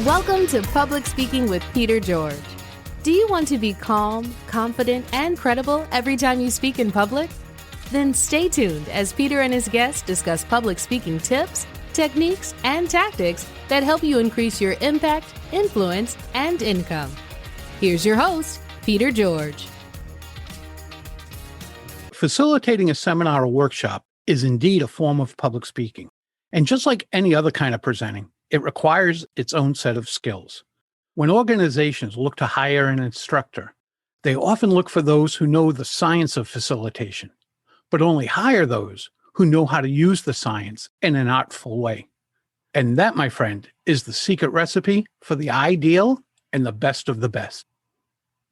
Welcome to Public Speaking with Peter George. Do you want to be calm, confident, and credible every time you speak in public? Then stay tuned as Peter and his guests discuss public speaking tips, techniques, and tactics that help you increase your impact, influence, and income. Here's your host, Peter George. Facilitating a seminar or workshop is indeed a form of public speaking. And just like any other kind of presenting, it requires its own set of skills. When organizations look to hire an instructor, they often look for those who know the science of facilitation, but only hire those who know how to use the science in an artful way. And that, my friend, is the secret recipe for the ideal and the best of the best.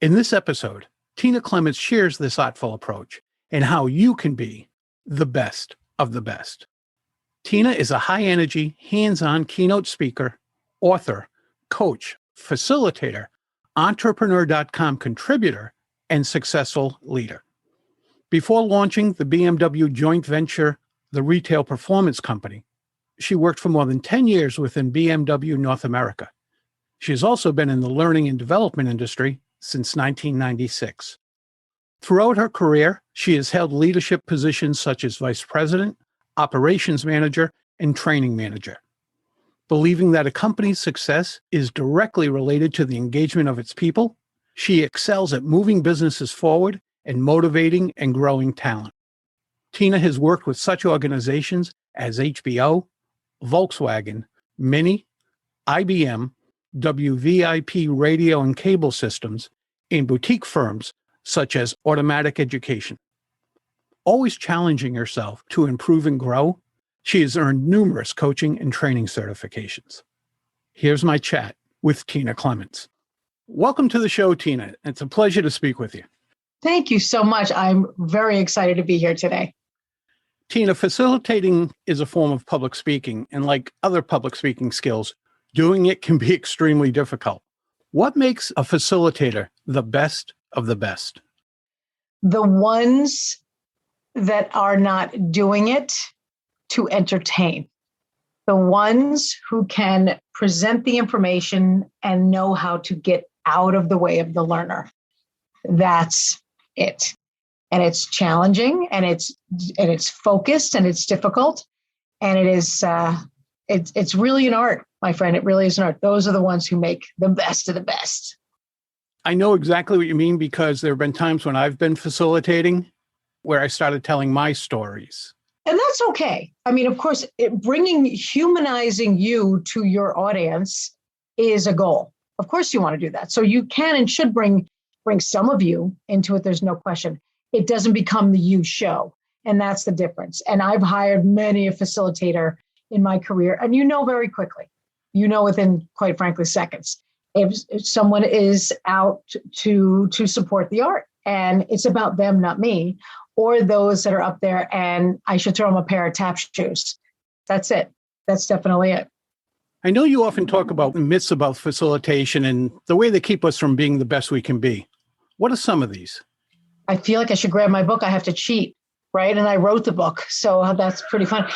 In this episode, Tina Clements shares this artful approach and how you can be the best of the best. Tina is a high-energy, hands-on keynote speaker, author, coach, facilitator, entrepreneur.com contributor, and successful leader. Before launching the BMW joint venture, the Retail Performance Company, she worked for more than 10 years within BMW North America. She has also been in the learning and development industry since 1996. Throughout her career, she has held leadership positions such as vice president, operations manager, and training manager. Believing that a company's success is directly related to the engagement of its people, she excels at moving businesses forward and motivating and growing talent. Tina has worked with such organizations as HBO, Volkswagen, Mini, IBM, WVIP radio and cable systems, and boutique firms such as Automatic Education. Always challenging herself to improve and grow, she has earned numerous coaching and training certifications. Here's my chat with Tina Clements. Welcome to the show, Tina. It's a pleasure to speak with you. Thank you so much. I'm very excited to be here today. Tina, facilitating is a form of public speaking, and like other public speaking skills, doing it can be extremely difficult. What makes a facilitator the best of the best? The ones that are not doing it to entertain. The ones who can present the information and know how to get out of the way of the learner. That's it. And it's challenging, and it's focused, and it's difficult, and it is it's really an art, my friend. It really is an art. Those are the ones who make the best of the best. I know exactly what you mean, because there have been times when I've been facilitating where I started telling my stories. And that's okay. I mean, of course, humanizing you to your audience is a goal. Of course you want to do that. So you can and should bring some of you into it. There's no question. It doesn't become the you show. And that's the difference. And I've hired many a facilitator in my career. And very quickly, within, quite frankly, seconds, if someone is out to support the art, and it's about them, not me, or those that are up there and I should throw them a pair of tap shoes. That's it. That's definitely it. I know you often talk about myths about facilitation and the way they keep us from being the best we can be. What are some of these? I feel like I should grab my book. I have to cheat, right? And I wrote the book, so that's pretty fun.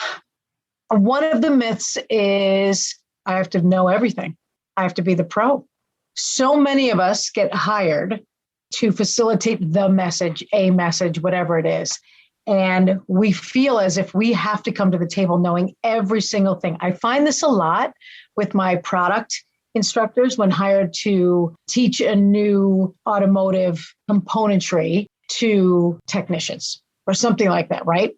One of the myths is I have to know everything. I have to be the pro. So many of us get hired to facilitate the message, a message, whatever it is. And we feel as if we have to come to the table knowing every single thing. I find this a lot with my product instructors when hired to teach a new automotive componentry to technicians or something like that, right?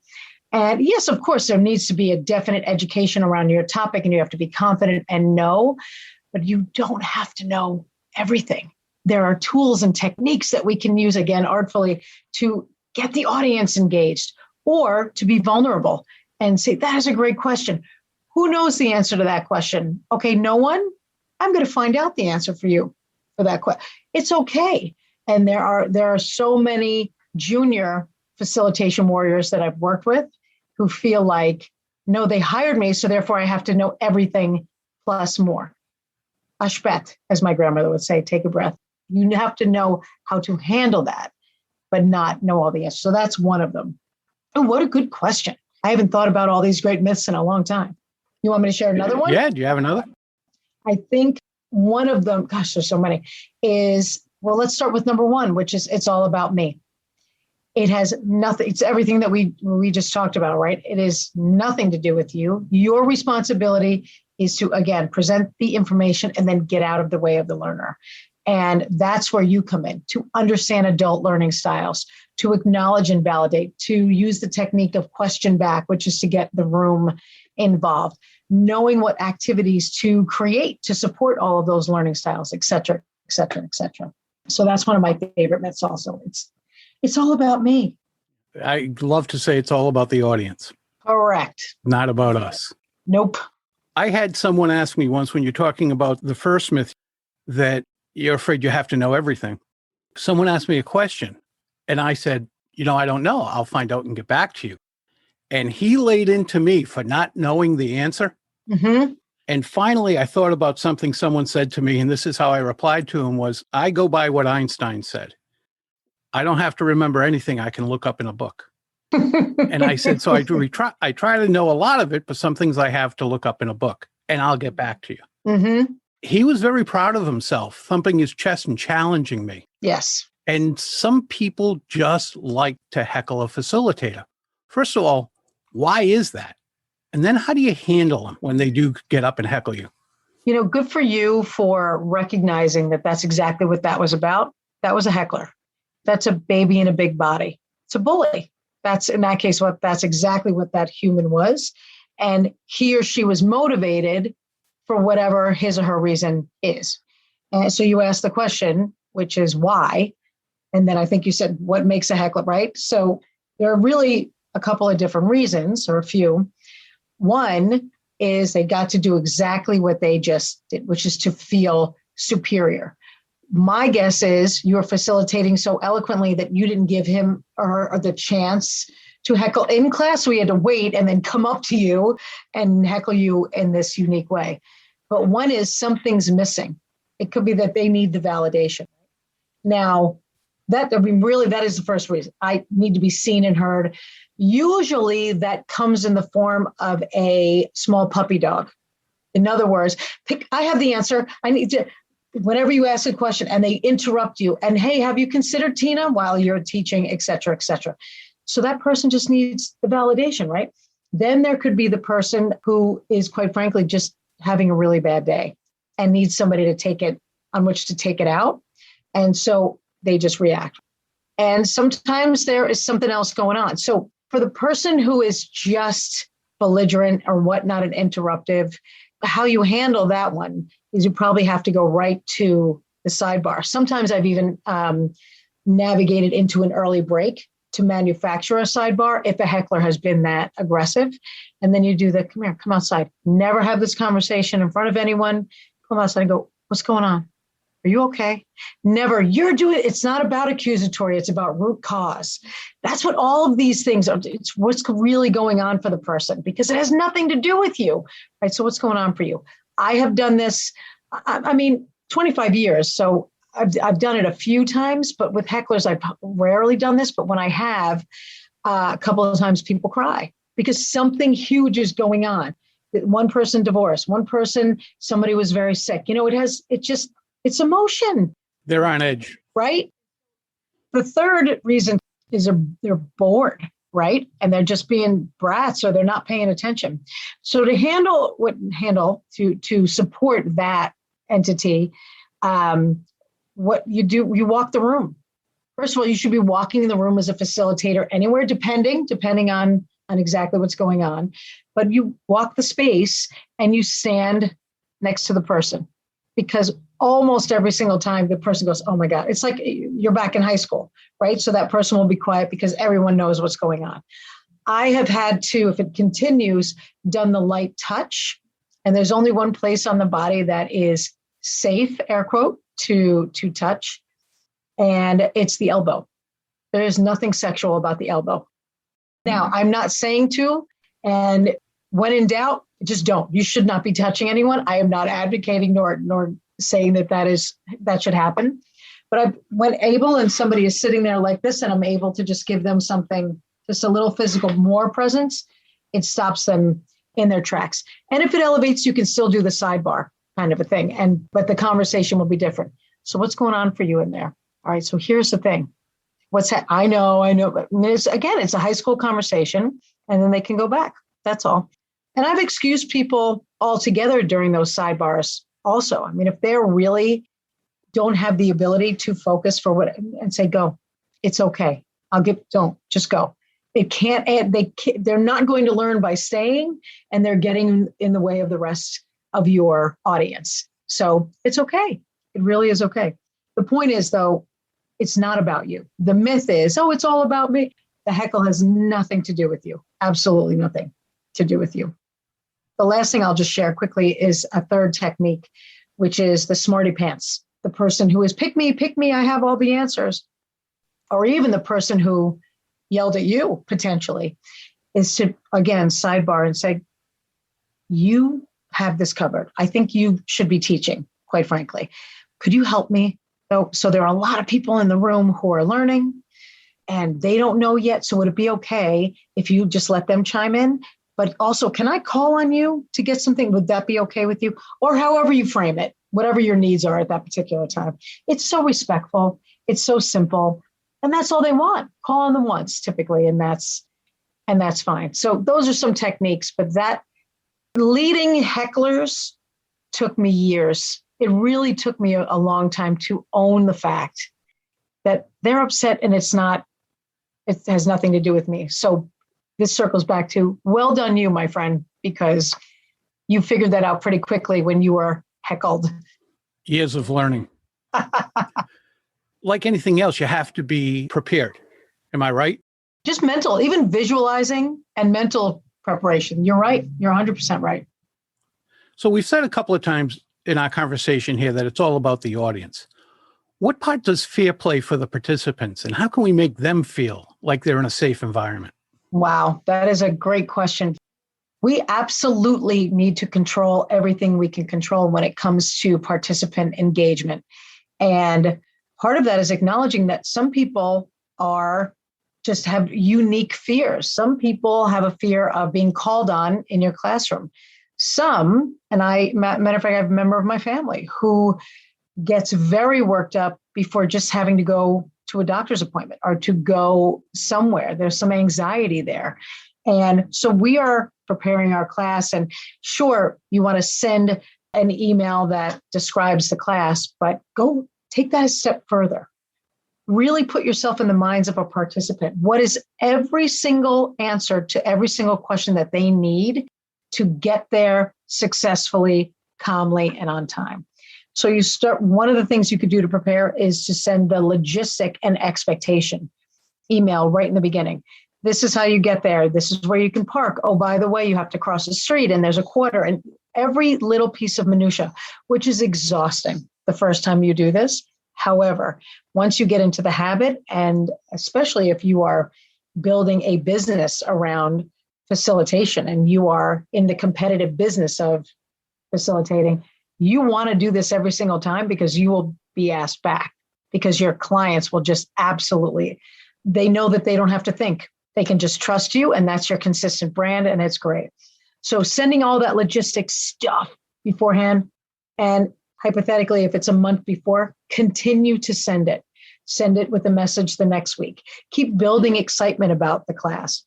And yes, of course, there needs to be a definite education around your topic, and you have to be confident and know, but you don't have to know everything. There are tools and techniques that we can use, again, artfully, to get the audience engaged or to be vulnerable and say, that is a great question. Who knows the answer to that question? Okay, no one? I'm going to find out the answer for you for that question. It's okay. And there are so many junior facilitation warriors that I've worked with who feel like, no, they hired me, so therefore I have to know everything plus more. Ashpet, as my grandmother would say, take a breath. You have to know how to handle that, but not know all the answers. So that's one of them. And what a good question. I haven't thought about all these great myths in a long time. You want me to share another one? Yeah. Do you have another? I think one of them, gosh, there's so many, is, well, let's start with number one, which is it's all about me. It has nothing, it's everything that we just talked about, right? It is nothing to do with you. Your responsibility is to, again, present the information and then get out of the way of the learner. And that's where you come in, to understand adult learning styles, to acknowledge and validate, to use the technique of question back, which is to get the room involved, knowing what activities to create to support all of those learning styles, et cetera, et cetera, et cetera. So that's one of my favorite myths also. It's all about me. I love to say it's all about the audience. Correct. Not about us. Nope. I had someone ask me once, when you're talking about the first myth, that you're afraid you have to know everything. Someone asked me a question and I said, I don't know. I'll find out and get back to you. And he laid into me for not knowing the answer. Mm-hmm. And finally, I thought about something someone said to me, and this is how I replied to him was, I go by what Einstein said. I don't have to remember anything I can look up in a book. And I said, so I try to know a lot of it, but some things I have to look up in a book, and I'll get back to you. Mm-hmm. He was very proud of himself, thumping his chest and challenging me. Yes. And some people just like to heckle a facilitator. First of all, why is that? And then how do you handle them when they do get up and heckle you? Good for you for recognizing that that's exactly what that was about. That was a heckler. That's a baby in a big body. It's a bully. That's, in that case, that's exactly what that human was. And he or she was motivated for whatever his or her reason is. And so you asked the question, which is why? And then I think you said, what makes a heckler, right? So there are really a couple of different reasons, or a few. One is they got to do exactly what they just did, which is to feel superior. My guess is you're facilitating so eloquently that you didn't give him or the chance to heckle in class. So he had to wait and then come up to you and heckle you in this unique way. But one is something's missing. It could be that they need the validation. Now, that is the first reason. I need to be seen and heard. Usually that comes in the form of a small puppy dog. In other words, I have the answer. I need to, whenever you ask a question and they interrupt you and, hey, have you considered Tina while you're teaching, et cetera, et cetera. So that person just needs the validation, right? Then there could be the person who is, quite frankly, just having a really bad day and needs somebody to take it on which to take it out. And so they just react. And sometimes there is something else going on. So for the person who is just belligerent or whatnot and interruptive, how you handle that one is you probably have to go right to the sidebar. Sometimes I've even navigated into an early break to manufacture a sidebar if a heckler has been that aggressive. And then you do the, come outside. Never have this conversation in front of anyone. Come outside and go, what's going on? Are you okay? Never. It's not about accusatory. It's about root cause. That's what all of these things are. It's what's really going on for the person because it has nothing to do with you, right? So what's going on for you? I have done this, 25 years. So I've done it a few times, but with hecklers, I've rarely done this. But when I have, a couple of times people cry because something huge is going on. One person divorced, one person, somebody was very sick. It's emotion. They're on edge. Right? The third reason is they're bored, right? And they're just being brats or they're not paying attention. So to support that entity, what you do, you walk the room. First of all, you should be walking in the room as a facilitator anywhere, depending on exactly what's going on. But you walk the space and you stand next to the person because almost every single time the person goes, oh my God, it's like you're back in high school, right? So that person will be quiet because everyone knows what's going on. I have had to, if it continues, done the light touch. And there's only one place on the body that is safe, air quote, to touch. And it's the elbow. There is nothing sexual about the elbow. Now, I'm not saying to, and when in doubt, just don't. You should not be touching anyone. I am not advocating nor saying that should happen. But when able and somebody is sitting there like this and I'm able to just give them something, just a little physical more presence, it stops them in their tracks. And if it elevates, you can still do the sidebar kind of a thing. But the conversation will be different. So what's going on for you in there? All right. So here's the thing. I know. But it's a high school conversation, and then they can go back. That's all. And I've excused people altogether during those sidebars also. I mean, if they're really don't have the ability to focus and say, go, it's okay. Just go. It can't add, they're not going to learn by staying, and they're getting in the way of the rest of your audience. So it's okay. It really is okay. The point is, though, it's not about you. The myth is, it's all about me. The heckle has nothing to do with you. Absolutely nothing to do with you. The last thing I'll just share quickly is a third technique, which is the smarty pants. The person who is pick me, I have all the answers. Or even the person who yelled at you potentially is to, again, sidebar and say, you have this covered. I think you should be teaching, quite frankly. Could you help me? So there are a lot of people in the room who are learning and they don't know yet. So would it be okay if you just let them chime in? But also, can I call on you to get something? Would that be okay with you? Or however you frame it, whatever your needs are at that particular time. It's so respectful. It's so simple. And that's all they want. Call on them once typically. And that's fine. So those are some techniques, but that leading hecklers took me years. It really took me a long time to own the fact that they're upset and it has nothing to do with me. So this circles back to, well done you, my friend, because you figured that out pretty quickly when you were heckled. Years of learning. Like anything else, you have to be prepared. Am I right? Just mental, even visualizing and mental preparation. You're right. You're 100% right. So we've said a couple of times in our conversation here that it's all about the audience. What part does fear play for the participants, and how can we make them feel like they're in a safe environment? Wow, that is a great question. We absolutely need to control everything we can control when it comes to participant engagement. And part of that is acknowledging that some people have unique fears. Some people have a fear of being called on in your classroom. Some, matter of fact, I have a member of my family who gets very worked up before just having to go to a doctor's appointment or to go somewhere. There's some anxiety there. And so we are preparing our class, and sure, you want to send an email that describes the class, but go take that a step further. Really put yourself in the minds of a participant. What is every single answer to every single question that they need to get there successfully, calmly, and on time? So one of the things you could do to prepare is to send the logistic and expectation email right in the beginning. This is how you get there. This is where you can park. Oh, by the way, you have to cross the street and there's a quarter, and every little piece of minutia, which is exhausting the first time you do this. However, once you get into the habit, and especially if you are building a business around facilitation and you are in the competitive business of facilitating, you want to do this every single time because you will be asked back, because your clients will just absolutely, they know that they don't have to think. They can just trust you, and that's your consistent brand, and it's great. So sending all that logistics stuff beforehand, and hypothetically, if it's a month before, continue to send it. Send it with a message the next week. Keep building excitement about the class.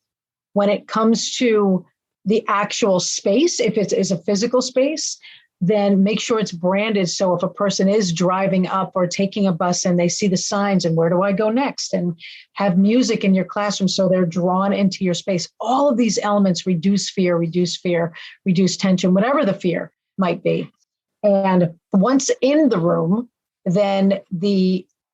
When it comes to the actual space, if it is a physical space, then make sure it's branded. So if a person is driving up or taking a bus and they see the signs and where do I go next, and have music in your classroom so they're drawn into your space. All of these elements reduce fear, reduce tension, whatever the fear might be. And once in the room, then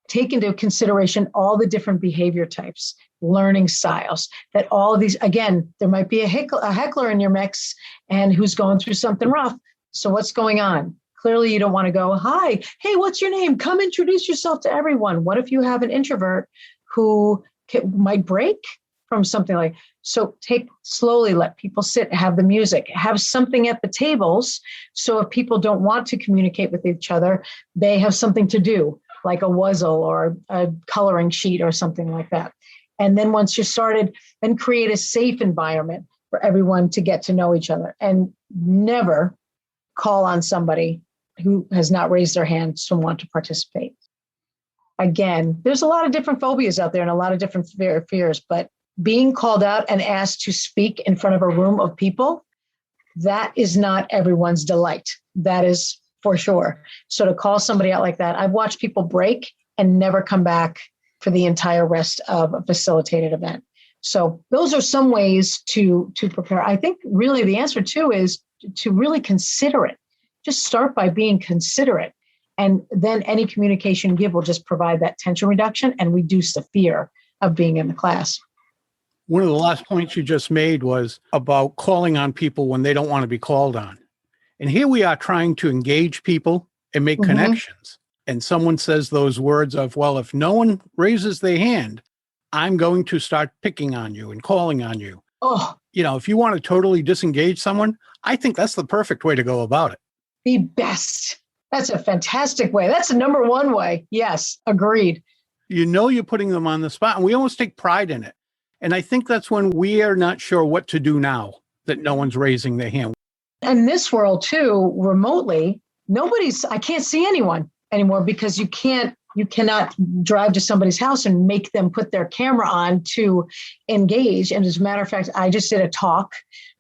take into consideration all the different behavior types, learning styles, that all of these, again, there might be a heckler in your mix and who's going through something rough. So what's going on? Clearly, you don't want to go, hi, hey, what's your name? Come introduce yourself to everyone. What if you have an introvert who might break from something like, so slowly let people sit, have the music, have something at the tables. So if people don't want to communicate with each other, they have something to do, like a wuzzle or a coloring sheet or something like that. And then once you're started, then create a safe environment. for everyone to get to know each other, and never call on somebody who has not raised their hand to want to participate. Again, there's a lot of different phobias out there and a lot of different fears, but being called out and asked to speak in front of a room of people, that is not everyone's delight. That is for sure. So to call somebody out like that, I've watched people break and never come back for the entire rest of a facilitated event. So those are some ways to prepare. I think really the answer too is to really consider it. Just start by being considerate. And then any communication you give will just provide that tension reduction and reduce the fear of being in the class. One of the last points you just made was about calling on people when they don't want to be called on. And here we are trying to engage people and make connections. And someone says those words of, well, if no one raises their hand, I'm going to start picking on you and calling on you. Oh, If you want to totally disengage someone, I think that's the perfect way to go about it. the best. That's a fantastic way. That's the number one way. Yes, agreed. You're putting them on the spot, and we almost take pride in it. And I think that's when we are not sure what to do now that no one's raising their hand. In this world too, remotely, I can't see anyone anymore because you cannot drive to somebody's house and make them put their camera on to engage. And as a matter of fact, I just did a talk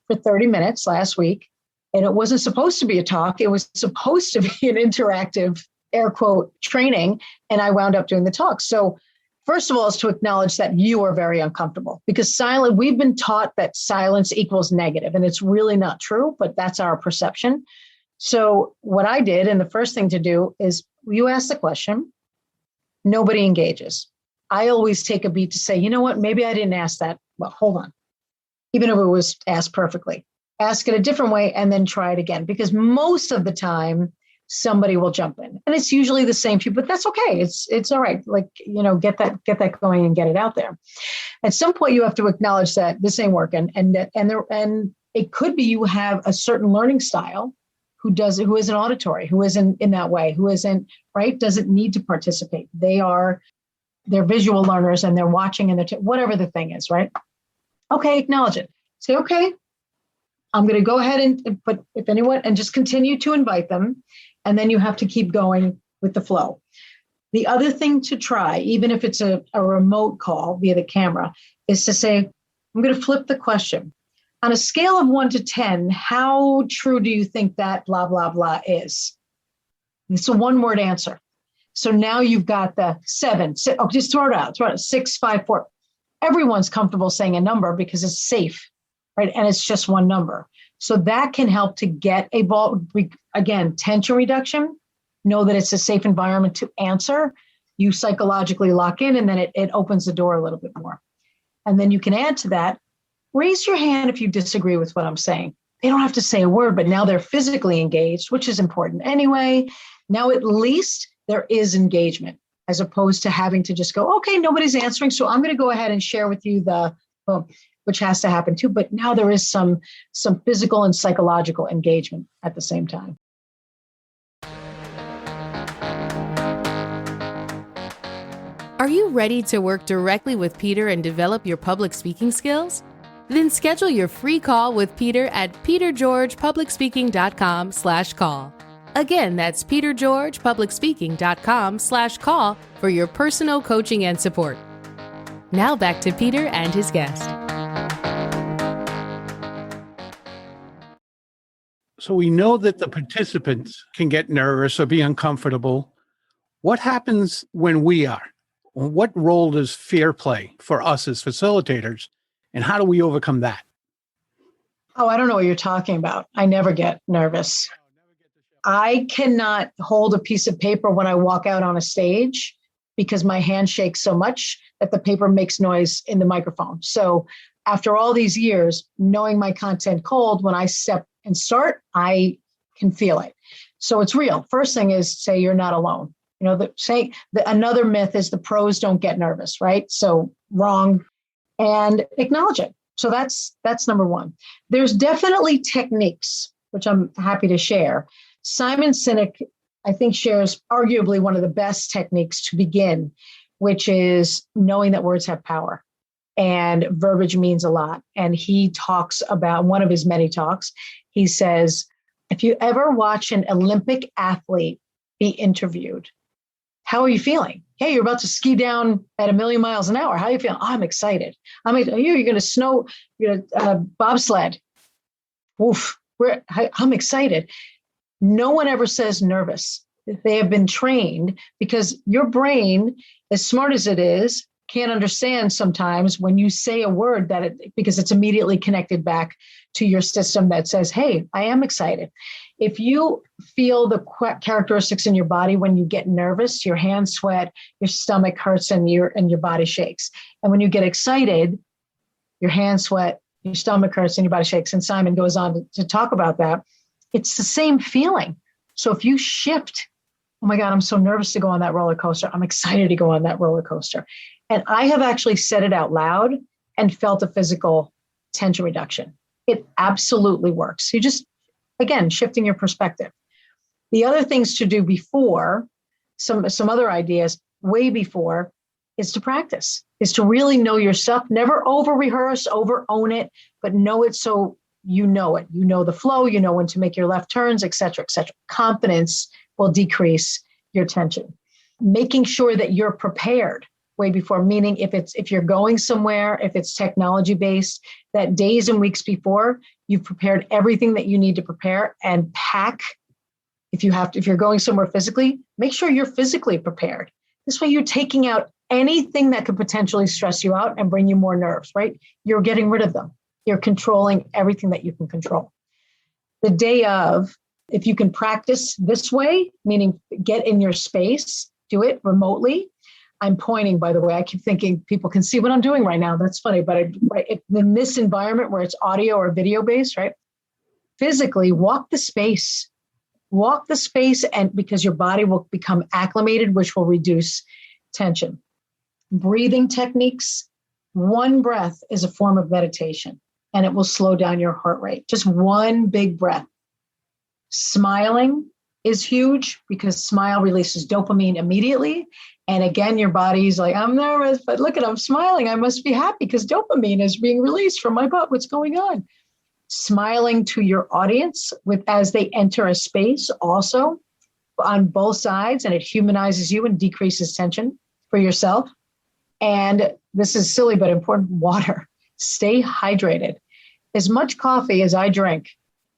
for 30 minutes last week, and it wasn't supposed to be a talk. It was supposed to be an interactive, air quote, training. And I wound up doing the talk. So first of all, is to acknowledge that you are very uncomfortable because we've been taught that silence equals negative, and it's really not true, but that's our perception. So what I did, and the first thing to do is you ask the question, nobody engages. I always take a beat to say, you know what, maybe I didn't ask that. Well, hold on. Even if it was asked perfectly, ask it a different way and then try it again, because most of the time somebody will jump in, and it's usually the same people, but that's okay. It's all right. Like, get that going and get it out there. At some point you have to acknowledge that this ain't working. And it could be you have a certain learning style who isn't auditory, who isn't in that way, who isn't right, doesn't need to participate. They're visual learners and they're watching and whatever the thing is, right? Okay, acknowledge it. Say, okay, I'm going to go ahead but if anyone, and just continue to invite them. And then you have to keep going with the flow. The other thing to try, even if it's a remote call via the camera, is to say, I'm going to flip the question. On a scale of 1 to 10, how true do you think that blah, blah, blah is? It's a one-word answer. So now you've got the 7. Just throw it out. 6, 5, 4. Everyone's comfortable saying a number because it's safe, right? And it's just one number. So that can help to get a ball, again, tension reduction. Know that it's a safe environment to answer. You psychologically lock in, and then it opens the door a little bit more. And then you can add to that, raise your hand if you disagree with what I'm saying. They don't have to say a word, but now they're physically engaged, which is important anyway. Now at least there is engagement, as opposed to having to just go, okay, nobody's answering, so I'm going to go ahead and share with you which has to happen too. But now there is some physical and psychological engagement at the same time. Are you ready to work directly with Peter and develop your public speaking skills? Then schedule your free call with Peter at petergeorgepublicspeaking.com/call. Again, that's petergeorgepublicspeaking.com/call for your personal coaching and support. Now back to Peter and his guest. So we know that the participants can get nervous or be uncomfortable. What happens when we are? What role does fear play for us as facilitators, and how do we overcome that? Oh, I don't know what you're talking about. I never get nervous. I cannot hold a piece of paper when I walk out on a stage because my hand shakes so much that the paper makes noise in the microphone. So after all these years, knowing my content cold, when I step and start, I can feel it. So it's real. First thing is say you're not alone. Another myth is the pros don't get nervous, right? So wrong, and acknowledge it. So that's number one. There's definitely techniques, which I'm happy to share. Simon Sinek, I think, shares arguably one of the best techniques to begin, which is knowing that words have power. and verbiage means a lot. And he talks about one of his many talks. He says, if you ever watch an Olympic athlete be interviewed, how are you feeling? Hey, you're about to ski down at 1,000,000 miles an hour. How are you feeling? Oh, I'm excited. You're going to bobsled. Oof, I'm excited. No one ever says nervous. They have been trained, because your brain, as smart as it is, can't understand sometimes when you say a word because it's immediately connected back to your system that says, hey, I am excited. If you feel the characteristics in your body when you get nervous, your hands sweat, your stomach hurts, and your body shakes. And when you get excited, your hands sweat, your stomach hurts, and your body shakes. And Simon goes on to talk about that. It's the same feeling. So if you shift, oh my God, I'm so nervous to go on that roller coaster. I'm excited to go on that roller coaster. And I have actually said it out loud and felt a physical tension reduction. It absolutely works. You just, again, shifting your perspective. The other things to do before, some other ideas way before, is to practice, is to really know your stuff. Never over rehearse, over own it, but know it so you know it. You know the flow, you know when to make your left turns, et cetera, et cetera. Confidence will decrease your tension. Making sure that you're prepared way before, meaning if you're going somewhere, if it's technology based, that days and weeks before, you've prepared everything that you need to prepare, and pack. If you're going somewhere physically, make sure you're physically prepared. This way you're taking out anything that could potentially stress you out and bring you more nerves, right? You're getting rid of them. You're controlling everything that you can control. The day of, if you can practice this way, meaning get in your space, do it remotely. I'm pointing, by the way. I keep thinking people can see what I'm doing right now. That's funny. But in this environment where it's audio or video based, right? Physically walk the space. Walk the space, and because your body will become acclimated, which will reduce tension. Breathing techniques. One breath is a form of meditation, and it will slow down your heart rate. Just one big breath. Smiling is huge, because smile releases dopamine immediately. And again, your body's like, I'm nervous, but look I'm smiling. I must be happy because dopamine is being released from my butt. What's going on? Smiling to your audience as they enter a space also on both sides, and it humanizes you and decreases tension for yourself. And this is silly but important, water. Stay hydrated. As much coffee as I drink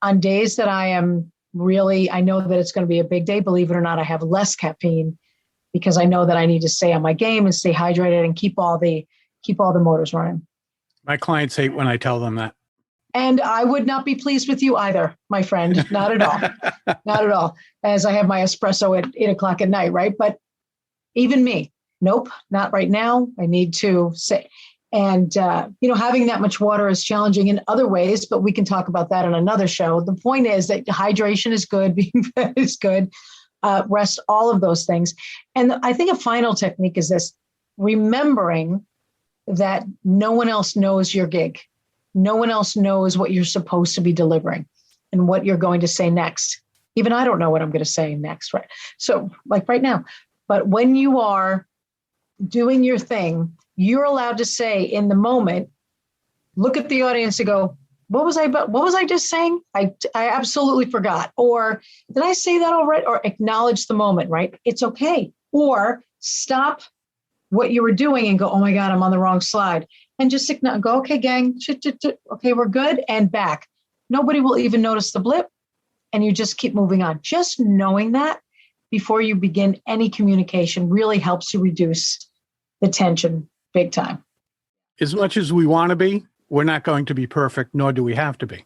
on days that I know that it's going to be a big day, believe it or not, I have less caffeine, because I know that I need to stay on my game and stay hydrated and keep all the motors running. My clients hate when I tell them that. And I would not be pleased with you either, my friend. Not at all. Not at all. As I have my espresso at 8:00 at night, right? But even me, nope, not right now. I need to say. And, having that much water is challenging in other ways, but we can talk about that in another show. The point is that hydration is good, being fed is good, rest, all of those things. And I think a final technique is this: remembering that no one else knows your gig. No one else knows what you're supposed to be delivering and what you're going to say next. Even I don't know what I'm going to say next, right? So like right now, but when you are doing your thing, you're allowed to say in the moment, look at the audience and go, what was I just saying? I absolutely forgot. Or did I say that already? Or acknowledge the moment, right? It's okay. Or stop what you were doing and go, oh my God, I'm on the wrong slide. And just go, okay, gang, okay, we're good, and back. Nobody will even notice the blip, and you just keep moving on. Just knowing that before you begin any communication really helps you reduce the tension big time. As much as we want to be, we're not going to be perfect, nor do we have to be.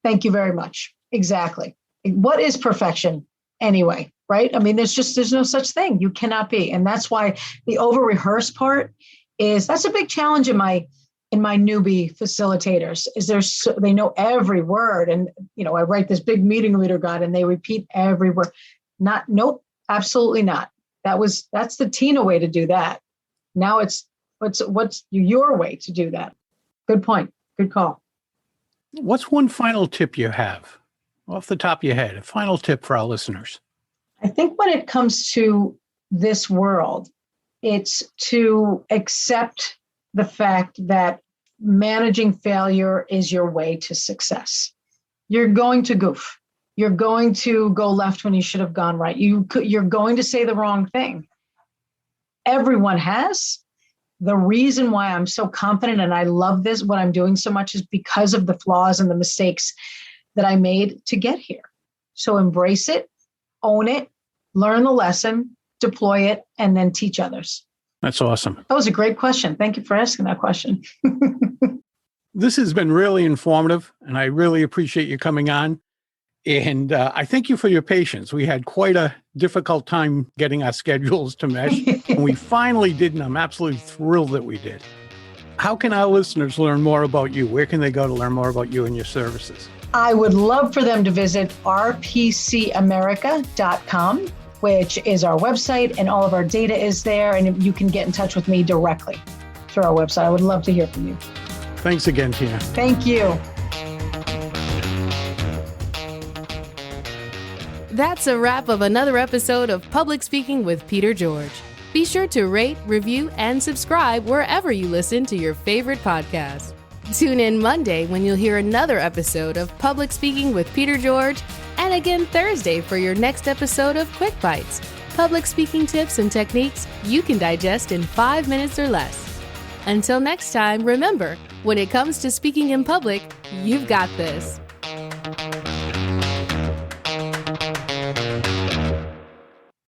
Thank you very much. Exactly. What is perfection anyway, right? I mean, there's no such thing. You cannot be. And that's why the over-rehearse part that's a big challenge in my newbie facilitators, they know every word. And, I write this big meeting leader guide and they repeat every word. Nope, absolutely not. That's the Tina way to do that. Now what's your way to do that? Good point. Good call. What's one final tip you have off the top of your head? A final tip for our listeners. I think when it comes to this world, it's to accept the fact that managing failure is your way to success. You're going to goof. You're going to go left when you should have gone right. You're going to say the wrong thing. Everyone has. The reason why I'm so confident and I love this, what I'm doing so much, is because of the flaws and the mistakes that I made to get here. So embrace it, own it, learn the lesson, deploy it, and then teach others. That's awesome. That was a great question. Thank you for asking that question. This has been really informative, and I really appreciate you coming on. And I thank you for your patience. We had quite a difficult time getting our schedules to mesh, and we finally did, and I'm absolutely thrilled that we did. How can our listeners learn more about you? Where can they go to learn more about you and your services? I would love for them to visit rpcamerica.com, which is our website, and all of our data is there, and you can get in touch with me directly through our website. I would love to hear from you. Thanks again, Tina. Thank you. That's a wrap of another episode of Public Speaking with Peter George. Be sure to rate, review, and subscribe wherever you listen to your favorite podcast. Tune in Monday when you'll hear another episode of Public Speaking with Peter George, and again Thursday for your next episode of Quick Bites, public speaking tips and techniques you can digest in 5 minutes or less. Until next time, remember, when it comes to speaking in public, you've got this.